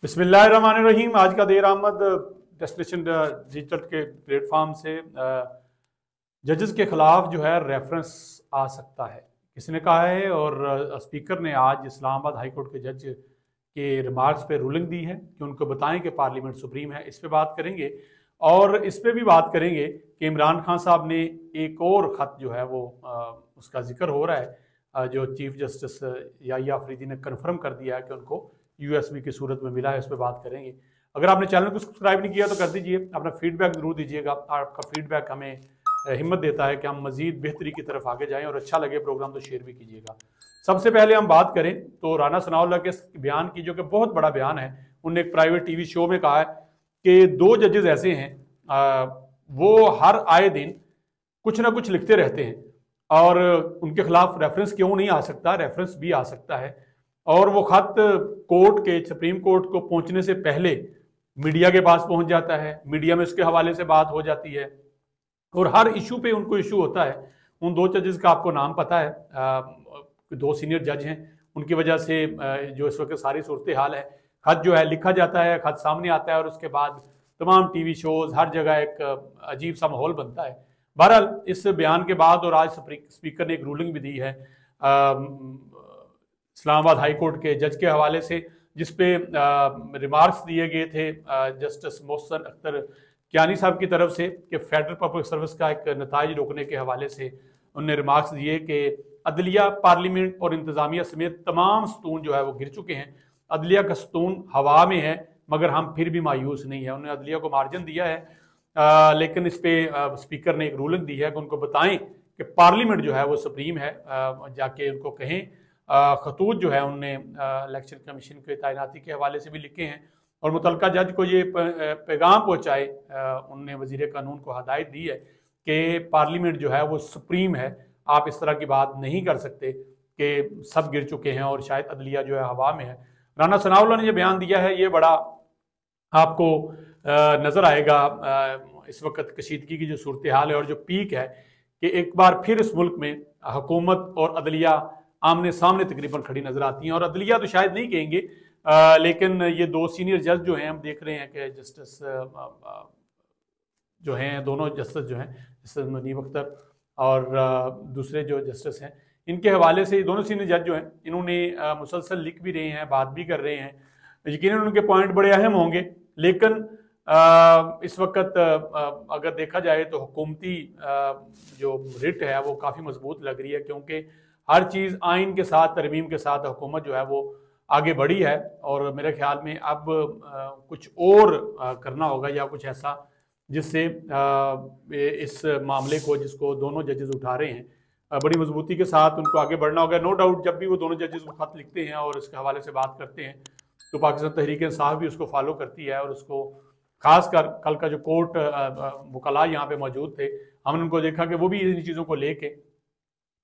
बिस्मिल्लाहिर्रहमानिर्रहीम। आज का देर आमद डेस्टिनेशन डिजिटल के प्लेटफॉर्म से जजेस के खिलाफ जो है रेफरेंस आ सकता है, किसी ने कहा है। और स्पीकर ने आज इस्लामाबाद हाई कोर्ट के जज के रिमार्क्स पे रूलिंग दी है कि उनको बताएं कि पार्लियामेंट सुप्रीम है। इस पे बात करेंगे और इस पे भी बात करेंगे कि इमरान खान साहब ने एक और ख़त जो है वो उसका जिक्र हो रहा है, जो चीफ जस्टिस याहिया अफरीदी ने कन्फर्म कर दिया है कि उनको यूएसबी की सूरत में मिला है। इस पर बात करेंगे। अगर आपने चैनल को सब्सक्राइब नहीं किया तो कर दीजिए, अपना फीडबैक जरूर दीजिएगा। आपका फीडबैक हमें हिम्मत देता है कि हम मजीद बेहतरी की तरफ आगे जाएं, और अच्छा लगे प्रोग्राम तो शेयर भी कीजिएगा। सबसे पहले हम बात करें तो राना सनाउल्लाह के बयान की, जो कि बहुत बड़ा बयान है। उन्होंने एक प्राइवेट टीवी शो में कहा है कि दो जजेस ऐसे हैं, वो हर आए दिन कुछ ना कुछ लिखते रहते हैं और उनके खिलाफ रेफरेंस क्यों नहीं आ सकता, रेफरेंस भी आ सकता है। और वो खत कोर्ट के, सुप्रीम कोर्ट को पहुंचने से पहले मीडिया के पास पहुंच जाता है, मीडिया में उसके हवाले से बात हो जाती है और हर इशू पे उनको इशू होता है। उन दो जजेस का आपको नाम पता है, दो सीनियर जज हैं। उनकी वजह से जो इस वक्त सारी सूरत हाल है, खत जो है लिखा जाता है, खत सामने आता है और उसके बाद तमाम टीवी शोज हर जगह एक अजीब सा माहौल बनता है। बहरहाल इस बयान के बाद और आज स्पीकर ने एक रूलिंग भी दी है इस्लामाबाद हाई कोर्ट के जज के हवाले से, जिसपे रिमार्क्स दिए गए थे जस्टिस मोहसिन अख्तर कियानी साहब की तरफ से कि फेडरल पब्लिक सर्विस का एक नताइज रोकने के हवाले से उन्होंने रिमार्क्स दिए कि अदलिया, पार्लियामेंट और इंतजामिया समेत तमाम सतून जो है वो गिर चुके हैं। अदलिया का सतून हवा में है मगर हम फिर भी मायूस नहीं है। उन्होंने अदलिया को मार्जिन दिया है, लेकिन इस पे स्पीकर ने एक रूलिंग दी है कि उनको बताएं कि पार्लियामेंट जो है वो सुप्रीम है। जाके उनको कहें। खतूत जो है उनने इलेक्शन कमीशन की तैनाती के हवाले से भी लिखे हैं और मुतलका जज को ये पैगाम पहुँचाए। उनने वजीर कानून को हदायत दी है कि पार्लियामेंट जो है वो सुप्रीम है, आप इस तरह की बात नहीं कर सकते कि सब गिर चुके हैं और शायद अदलिया जो है हवा में है। राना सनाउल्लाह ने ये बयान दिया है, ये बड़ा आपको नज़र आएगा इस वक्त कशीदगी की जो सूरत हाल है और जो पीक है कि एक बार फिर इस मुल्क में हुकूमत और अदलिया आमने सामने तकरीबन खड़ी नजर आती हैं। और अदलिया तो शायद नहीं कहेंगे, लेकिन ये दो सीनियर जज जो हैं, हम देख रहे हैं कि जस्टिस जो हैं, दोनों जस्टिस जो हैं, जस्टिस मुनीब अख्तर और दूसरे जो जस्टिस हैं, इनके हवाले से दोनों सीनियर जज जो हैं, इन्होंने मुसलसल लिख भी रहे हैं, बात भी कर रहे हैं। यकीनन उनके पॉइंट बड़े अहम होंगे, लेकिन इस वक्त अगर देखा जाए तो हुकूमती जो रिट है वो काफ़ी मजबूत लग रही है, क्योंकि हर चीज़ आइन के साथ, तरमीम के साथ हुकूमत जो है वो आगे बढ़ी है। और मेरे ख्याल में अब कुछ और करना होगा या कुछ ऐसा जिससे इस मामले को, जिसको दोनों जजेस उठा रहे हैं, बड़ी मजबूती के साथ उनको आगे बढ़ना होगा। नो डाउट जब भी वो दोनों जजेस वो खत लिखते हैं और इसके हवाले से बात करते हैं तो पाकिस्तान तहरीक इंसाफ भी उसको फॉलो करती है और उसको खासकर कल का जो कोर्ट वकला यहाँ पे मौजूद थे, हमने उनको देखा कि वो भी इन चीज़ों को लेके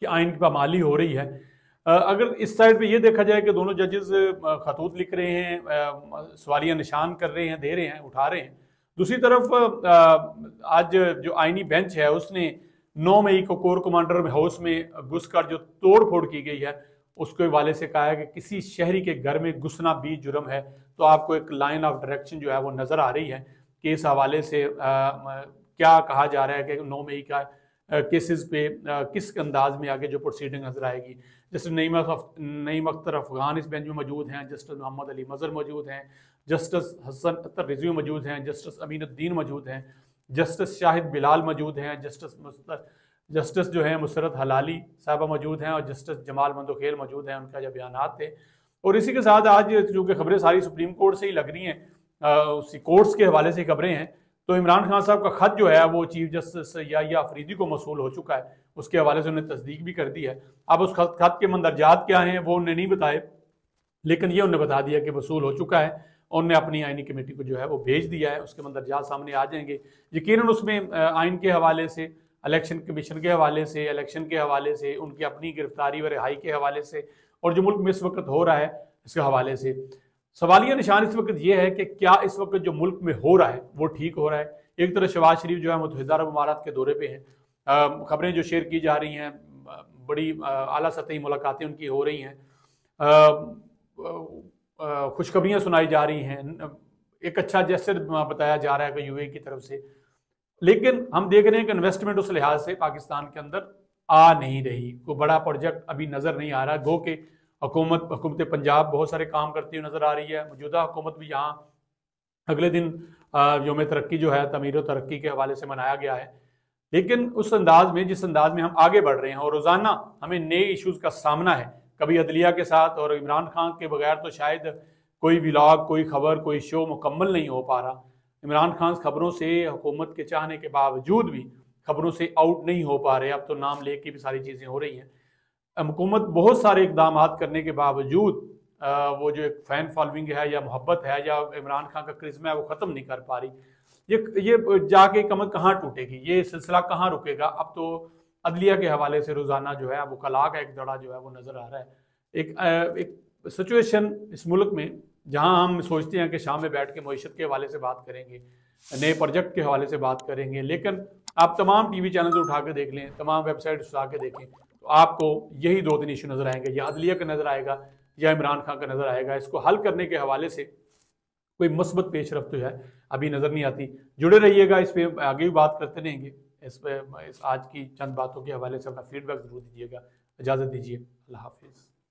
कि आइन की पामाली हो रही है। अगर इस साइड पे ये देखा जाए कि दोनों जजेस खतूत लिख रहे हैं, सवालिया निशान कर रहे हैं, दे रहे हैं, उठा रहे हैं। दूसरी तरफ आज जो आइनी बेंच है उसने 9 मई को कोर कमांडर हाउस में घुसकर जो तोड़ फोड़ की गई है उसके हवाले से कहा है कि किसी शहरी के घर में घुसना भी जुर्म है। तो आपको एक लाइन ऑफ डायरेक्शन जो है वो नज़र आ रही है कि इस हवाले से क्या कहा जा रहा है कि 9 मई का केसेस पे किस अंदाज में आगे जो प्रोसीडिंग नजर आएगी। जस्टिस नईम अख्तर अफगान इस बेंच में मौजूद हैं, जस्टिस मोहम्मद अली मजहर मौजूद हैं, जस्टिस हसन अख्तर रिजवी मौजूद हैं, जस्टिस अमीनुद्दीन मौजूद हैं, जस्टिस शाहिद बिलाल मौजूद हैं, जस्टिस जो है मुसरत हलाली साहबा मौजूद हैं और जस्टिस जमाल मंदोखेल मौजूद हैं। उनका जब बयान थे और इसी के साथ आज चूँकि खबरें सारी सुप्रीम कोर्ट से ही लग रही हैं, उसी कोर्ट्स के हवाले से खबरें हैं, तो इमरान खान साहब का खत जो है वो चीफ जस्टिस याहिया अफरीदी को मौसूल हो चुका है। उसके हवाले से उन्होंने तस्दीक भी कर दी है। अब उस खत के मंदरजात क्या हैं वो उन्होंने नहीं बताए, लेकिन ये उन्होंने बता दिया कि वसूल हो चुका है। उन्होंने अपनी आइनी कमेटी को जो है वो भेज दिया है, उसके मंदरजात सामने आ जाएंगे। यकीनन उसमें आइन के हवाले से, इलेक्शन कमीशन के हवाले से, इलेक्शन के हवाले से, उनकी अपनी गिरफ्तारी व रिहाई के हवाले से और जो मुल्क में इस वक्त हो रहा है इसके हवाले से सवालिया निशान इस वक्त ये है कि क्या इस वक्त जो मुल्क में हो रहा है वो ठीक हो रहा है। एक तरफ शहबाज शरीफ जो है मुत्तहिदा अरब अमारात के दौरे पे हैं, खबरें जो शेयर की जा रही हैं, बड़ी आला सतही मुलाकातें उनकी हो रही हैं। खुशखबरियाँ सुनाई जा रही हैं, एक अच्छा जेस्चर बताया जा रहा है कि यूएई की तरफ से, लेकिन हम देख रहे हैं कि इन्वेस्टमेंट उस लिहाज से पाकिस्तान के अंदर आ नहीं रही, कोई बड़ा प्रोजेक्ट अभी नज़र नहीं आ रहा। गो के हुकूमत पंजाब बहुत सारे काम करती हुई नज़र आ रही है, मौजूदा हुकूमत भी यहाँ अगले दिन यौम तरक्की जो है तमीर तरक्की के हवाले से मनाया गया है, लेकिन उस अंदाज में जिस अंदाज में हम आगे बढ़ रहे हैं और रोज़ाना हमें नए इश्यूज़ का सामना है, कभी अदलिया के साथ, और इमरान खान के बगैर तो शायद कोई व्लॉग, कोई खबर, कोई शो मुकम्मल नहीं हो पा रहा। इमरान खान खबरों से हुकूमत के चाहने के बावजूद भी खबरों से आउट नहीं हो पा रहे। अब तो नाम लेके भी सारी चीज़ें हो रही हैं। हुकूमत बहुत सारे इकदाम करने के बावजूद वो जो एक फ़ैन फॉलोइंग है या मोहब्बत है या इमरान खान का करिश्मा है वो ख़त्म नहीं कर पा रही। ये जाके कमर कहाँ टूटेगी, ये सिलसिला कहाँ रुकेगा। अब तो अदलिया के हवाले से रोज़ाना जो है वो कला का एक दड़ा जो है वो नज़र आ रहा है। एक सिचुएशन इस मुल्क में जहाँ हम सोचते हैं कि शाम में बैठ के मईशत के हवाले से बात करेंगे, नए प्रोजेक्ट के हवाले से बात करेंगे, लेकिन आप तमाम टीवी चैनल उठा के देख लें, तमाम वेबसाइट उठा के देखें, तो आपको यही 2-3 इशू नज़र आएंगे, या अदलिया का नज़र आएगा या इमरान खान का नज़र आएगा। इसको हल करने के हवाले से कोई मस्बत पेशरफ्त जो है अभी नज़र नहीं आती। जुड़े रहिएगा, इस पर आगे भी बात करते रहेंगे। इस आज की चंद बातों के हवाले से अपना फीडबैक ज़रूर दीजिएगा। इजाज़त दीजिए, अल्लाह हाफिज़।